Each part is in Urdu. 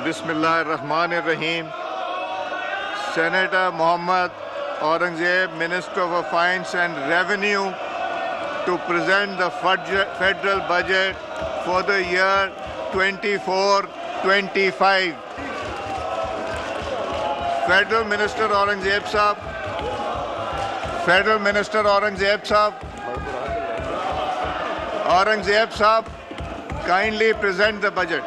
Bismillahirrahmanirrahim. Senator Mohammad Aurangzeb, Minister of Finance and Revenue, to present the federal budget for the year 24-25. Federal Minister Aurangzeb Sahab. Federal Minister Aurangzeb Sahab. Aurangzeb Sahab, kindly present the budget.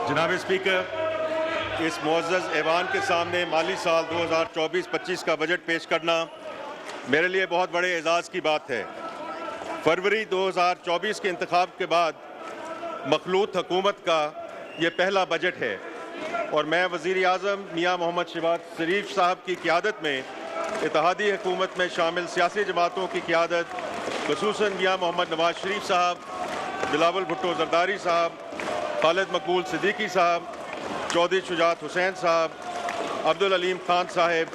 جناب اسپیکر، اس معزز ایوان کے سامنے مالی سال 2024-25 کا بجٹ پیش کرنا میرے لیے بہت بڑے اعزاز کی بات ہے۔ فروری 2024 کے انتخاب کے بعد مخلوط حکومت کا یہ پہلا بجٹ ہے اور میں وزیر اعظم میاں محمد شہباز شریف صاحب کی قیادت میں اتحادی حکومت میں شامل سیاسی جماعتوں کی قیادت، خصوصاً میاں محمد نواز شریف صاحب، بلاول بھٹو زرداری صاحب، خالد مقبول صدیقی صاحب، چودھری شجاعت حسین صاحب، عبدالعلیم خان صاحب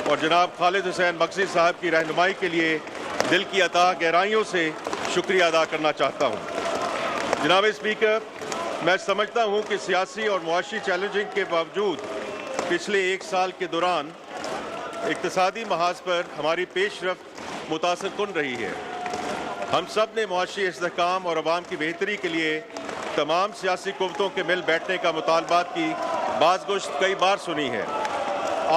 اور جناب خالد حسین مقصی صاحب کی رہنمائی کے لیے دل کی عطا گہرائیوں سے شکریہ ادا کرنا چاہتا ہوں۔ جناب اسپیکر، میں سمجھتا ہوں کہ سیاسی اور معاشی چیلنجنگ کے باوجود پچھلے ایک سال کے دوران اقتصادی محاذ پر ہماری پیش رفت متاثر کن رہی ہے۔ ہم سب نے معاشی استحکام اور عوام کی بہتری کے لیے تمام سیاسی قوتوں کے مل بیٹھنے کا مطالبات کی باز گشت کئی بار سنی ہے۔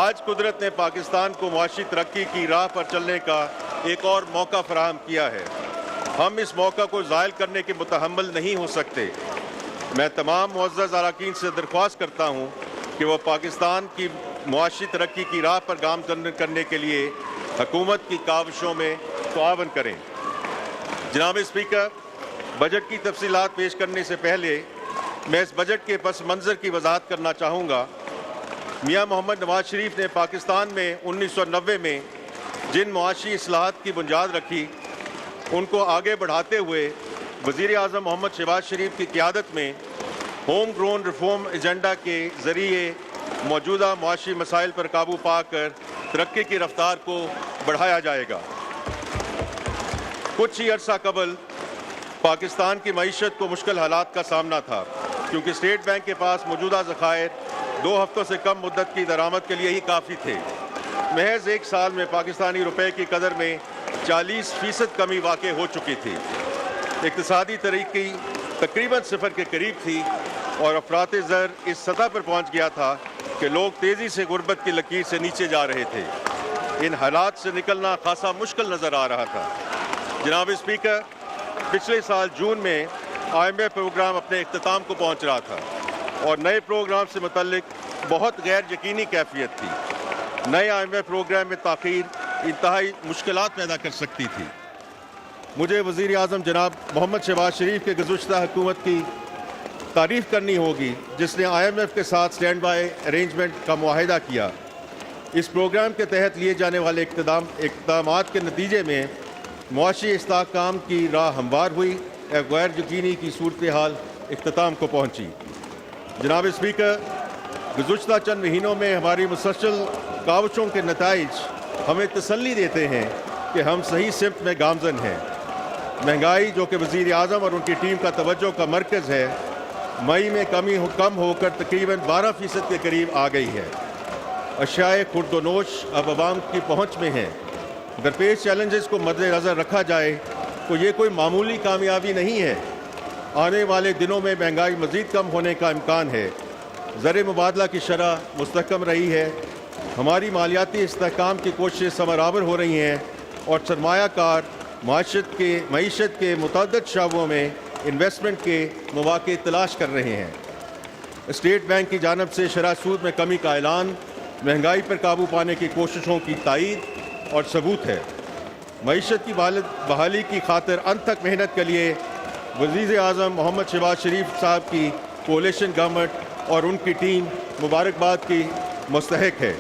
آج قدرت نے پاکستان کو معاشی ترقی کی راہ پر چلنے کا ایک اور موقع فراہم کیا ہے۔ ہم اس موقع کو زائل کرنے کے متحمل نہیں ہو سکتے۔ میں تمام معزز اراکین سے درخواست کرتا ہوں کہ وہ پاکستان کی معاشی ترقی کی راہ پر گام کرنے کے لیے حکومت کی کاوشوں میں تعاون کریں۔ جناب اسپیکر، بجٹ کی تفصیلات پیش کرنے سے پہلے میں اس بجٹ کے پس منظر کی وضاحت کرنا چاہوں گا۔ میاں محمد نواز شریف نے پاکستان میں 1990 میں جن معاشی اصلاحات کی بنیاد رکھی، ان کو آگے بڑھاتے ہوئے وزیر اعظم محمد شہباز شریف کی قیادت میں ہوم گرون ریفارم ایجنڈا کے ذریعے موجودہ معاشی مسائل پر قابو پا کر ترقی کی رفتار کو بڑھایا جائے گا۔ کچھ ہی عرصہ قبل پاکستان کی معیشت کو مشکل حالات کا سامنا تھا، کیونکہ اسٹیٹ بینک کے پاس موجودہ ذخائر 2 ہفتوں سے کم مدت کی درآمد کے لیے ہی کافی تھے۔ محض ایک سال میں پاکستانی روپے کی قدر میں 40% کمی واقع ہو چکی تھی۔ اقتصادی ترقی تقریباً صفر کے قریب تھی اور افراط زر اس سطح پر پہنچ گیا تھا کہ لوگ تیزی سے غربت کی لکیر سے نیچے جا رہے تھے۔ ان حالات سے نکلنا خاصا مشکل نظر آ رہا تھا۔ جناب اسپیکر، پچھلے سال جون میں IMF پروگرام اپنے اختتام کو پہنچ رہا تھا اور نئے پروگرام سے متعلق بہت غیر یقینی کیفیت تھی۔ نئے IMF پروگرام میں تاخیر انتہائی مشکلات پیدا کر سکتی تھی۔ مجھے وزیر اعظم جناب محمد شہباز شریف کے گزشتہ حکومت کی تعریف کرنی ہوگی، جس نے IMF کے ساتھ سٹینڈ بائی ارینجمنٹ کا معاہدہ کیا۔ اس پروگرام کے تحت لیے جانے والے اقدامات کے نتیجے میں معاشی استحکام کی راہ ہموار ہوئی، ایک غیر یقینی کی صورتحال اختتام کو پہنچی۔ جناب اسپیکر، گزشتہ چند مہینوں میں ہماری مسلسل کاوشوں کے نتائج ہمیں تسلی دیتے ہیں کہ ہم صحیح سمت میں گامزن ہیں۔ مہنگائی، جو کہ وزیر اعظم اور ان کی ٹیم کا توجہ کا مرکز ہے، مئی میں کم ہو کر تقریباً 12% کے قریب آ گئی ہے۔ اشیاء خورد و نوش اب عوام کی پہنچ میں ہیں۔ درپیش چیلنجز کو مد نظر رکھا جائے تو یہ کوئی معمولی کامیابی نہیں ہے۔ آنے والے دنوں میں مہنگائی مزید کم ہونے کا امکان ہے۔ زر مبادلہ کی شرح مستحکم رہی ہے۔ ہماری مالیاتی استحکام کی کوششیں ثمرآور ہو رہی ہیں اور سرمایہ کار معیشت کے متعدد شعبوں میں انویسٹمنٹ کے مواقع تلاش کر رہے ہیں۔ اسٹیٹ بینک کی جانب سے شرح سود میں کمی کا اعلان مہنگائی پر قابو پانے کی کوششوں کی تائید اور ثبوت ہے۔ معیشت کی بحالی کی خاطر انت تک محنت کے لیے وزیر اعظم محمد شہباز شریف صاحب کی کولیشن گورنمنٹ اور ان کی ٹیم مبارکباد کی مستحق ہے۔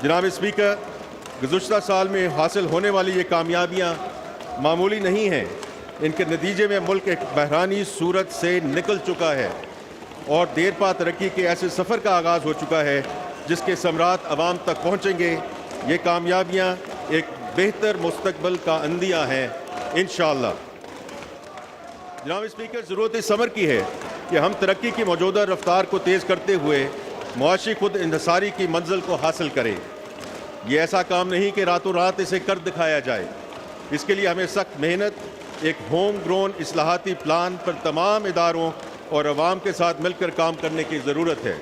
جناب اسپیکر، گزشتہ سال میں حاصل ہونے والی یہ کامیابیاں معمولی نہیں ہیں۔ ان کے نتیجے میں ملک ایک بحرانی صورت سے نکل چکا ہے اور دیر پا ترقی کے ایسے سفر کا آغاز ہو چکا ہے جس کے ثمرات عوام تک پہنچیں گے. یہ کامیابیاں ایک بہتر مستقبل کا اندیہ ہیں انشاءاللہ. جناب اسپیکر، ضرورت اس امر کی ہے کہ ہم ترقی کی موجودہ رفتار کو تیز کرتے ہوئے معاشی خود انحصاری کی منزل کو حاصل کریں. یہ ایسا کام نہیں کہ راتوں رات اسے کر دکھایا جائے. اس کے لیے ہمیں سخت محنت، ایک ہوم گرون اصلاحاتی پلان پر تمام اداروں اور عوام کے ساتھ مل کر کام کرنے کی ضرورت ہے.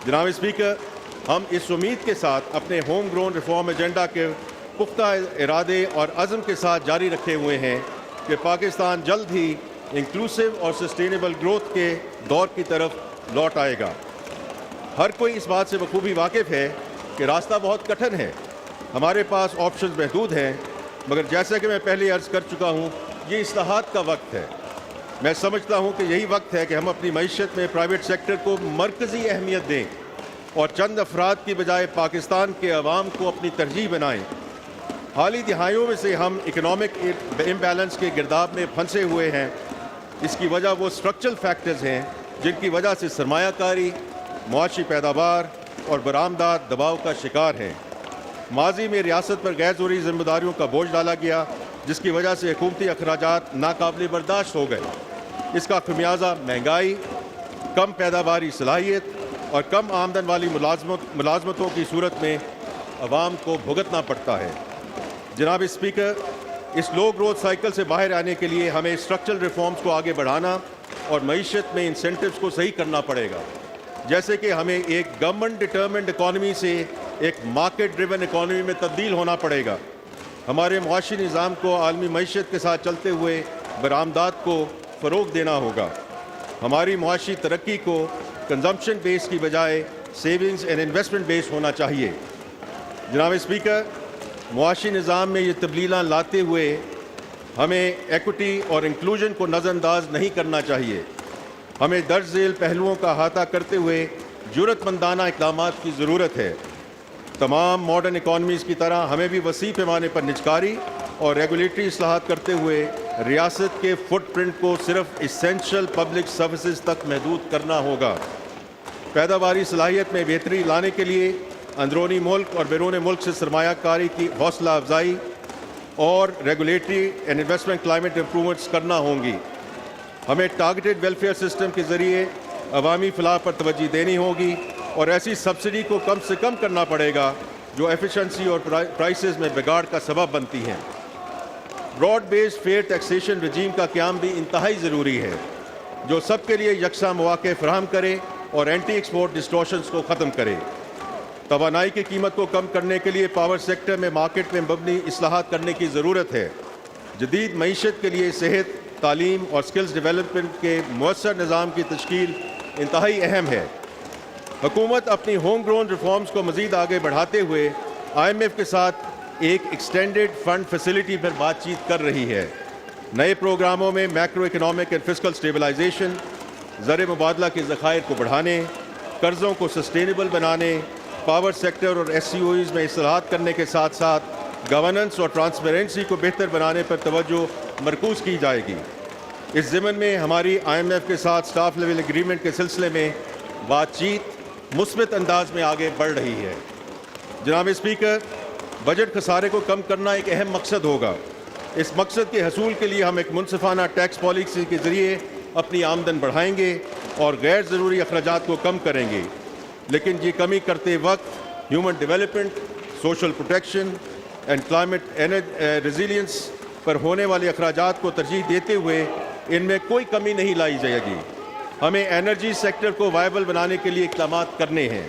جناب اسپیکر، ہم اس امید کے ساتھ اپنے ہوم گرون ریفارم ایجنڈا کے پختہ ارادے اور عزم کے ساتھ جاری رکھے ہوئے ہیں کہ پاکستان جلد ہی انکلوسیو اور سسٹینیبل گروتھ کے دور کی طرف لوٹ آئے گا. ہر کوئی اس بات سے بخوبی واقف ہے کہ راستہ بہت کٹھن ہے. ہمارے پاس آپشنز محدود ہیں، مگر جیسا کہ میں پہلے عرض کر چکا ہوں، یہ اصلاحات کا وقت ہے. میں سمجھتا ہوں کہ یہی وقت ہے کہ ہم اپنی معیشت میں پرائیویٹ سیکٹر کو مرکزی اہمیت دیں اور چند افراد کی بجائے پاکستان کے عوام کو اپنی ترجیح بنائیں. حالی دہائیوں میں سے ہم اکنامک امبیلنس کے گرداب میں پھنسے ہوئے ہیں. اس کی وجہ وہ اسٹرکچرل فیکٹرز ہیں جن کی وجہ سے سرمایہ کاری، معاشی پیداوار اور برآمدات دباؤ کا شکار ہیں. ماضی میں ریاست پر غیر ضروری ذمہ داریوں کا بوجھ ڈالا گیا جس کی وجہ سے حکومتی اخراجات ناقابل برداشت ہو گئے. اس کا خمیازہ مہنگائی، کم پیداواری صلاحیت اور کم آمدن والی ملازمتوں کی صورت میں عوام کو بھگتنا پڑتا ہے. جناب اسپیکر، اس لو گروتھ سائیکل سے باہر آنے کے لیے ہمیں اسٹرکچرل ریفارمز کو آگے بڑھانا اور معیشت میں انسینٹیوز کو صحیح کرنا پڑے گا. جیسے کہ ہمیں ایک گورنمنٹ ڈٹرمنڈ اکانومی سے ایک مارکیٹ ڈریون اکانومی میں تبدیل ہونا پڑے گا. ہمارے معاشی نظام کو عالمی معیشت کے ساتھ چلتے ہوئے برآمدات کو فروغ دینا ہوگا. ہماری معاشی ترقی کو کنزمپشن بیس کی بجائے سیونگز اینڈ انویسٹمنٹ بیس ہونا چاہیے. جناب اسپیکر، معاشی نظام میں یہ تبدیلیاں لاتے ہوئے ہمیں ایکوٹی اور انکلوژن کو نظر انداز نہیں کرنا چاہیے. ہمیں درج ذیل پہلوؤں کا احاطہ کرتے ہوئے جرأت مندانہ اقدامات کی ضرورت ہے. تمام ماڈرن اکانومیز کی طرح ہمیں بھی وسیع پیمانے پر نجکاری اور ریگولیٹری اصلاحات کرتے ہوئے ریاست کے فٹ پرنٹ کو صرف اسینشل پبلک سروسز تک محدود کرنا ہوگا. پیداواری صلاحیت میں بہتری لانے کے لیے اندرونی ملک اور بیرون ملک سے سرمایہ کاری کی حوصلہ افزائی اور regulatory and investment climate improvements کرنا ہوں گی. ہمیں ٹارگیٹڈ ویلفیئر سسٹم کے ذریعے عوامی فلاح پر توجہ دینی ہوگی اور ایسی سبسڈی کو کم سے کم کرنا پڑے گا جو ایفیشنسی اور پرائسز میں بگاڑ کا سبب بنتی ہیں. براڈ بیسڈ فیئر ٹیکسیشن رجیم کا قیام بھی انتہائی ضروری ہے جو سب کے لیے یکساں مواقع فراہم کرے اور اینٹی ایکسپورٹ ڈسٹورشنز کو ختم کرے. توانائی کی قیمت کو کم کرنے کے لیے پاور سیکٹر میں مارکیٹ میں مبنی اصلاحات کرنے کی ضرورت ہے. جدید معیشت کے لیے صحت، تعلیم اور سکلز ڈیولپمنٹ کے مؤثر نظام کی تشکیل انتہائی اہم ہے. حکومت اپنی ہوم گرون ریفارمز کو مزید آگے بڑھاتے ہوئے IMF کے ساتھ ایک ایکسٹینڈڈ فنڈ فیسلٹی پر بات چیت کر رہی ہے. نئے پروگراموں میں macro economic and fiscal stabilisation, زر مبادلہ کے ذخائر کو بڑھانے، قرضوں کو سسٹینیبل بنانے، پاور سیکٹر اور SCOEs میں اصلاحات کرنے کے ساتھ ساتھ گورننس اور ٹرانسپیرنسی کو بہتر بنانے پر توجہ مرکوز کی جائے گی. اس ضمن میں ہماری IMF کے ساتھ سٹاف لیول ایگریمنٹ کے سلسلے میں بات چیت مثبت انداز میں آگے بڑھ رہی ہے. جناب اسپیکر، بجٹ خسارے کو کم کرنا ایک اہم مقصد ہوگا. اس مقصد کے حصول کے لیے ہم ایک منصفانہ ٹیکس پالیسی کے ذریعے اپنی آمدن بڑھائیں گے اور غیر ضروری اخراجات کو کم کریں گے. لیکن یہ کمی کرتے وقت human development, social protection and climate resilience پر ہونے والے اخراجات کو ترجیح دیتے ہوئے ان میں کوئی کمی نہیں لائی جائے گی. ہمیں انرجی سیکٹر کو وائبل بنانے کے لیے اقدامات کرنے ہیں.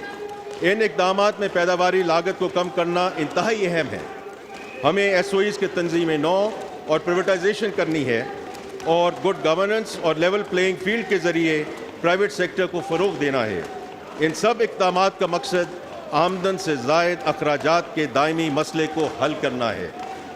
ان اقدامات میں پیداواری لاگت کو کم کرنا انتہائی اہم ہے. ہمیں SOEs کے تنظیم نو اور پرائیویٹائزیشن کرنی ہے اور گڈ گورننس اور لیول پلینگ فیلڈ کے ذریعے پرائیویٹ سیکٹر کو فروغ دینا ہے. ان سب اقدامات کا مقصد آمدن سے زائد اخراجات کے دائمی مسئلے کو حل کرنا ہے.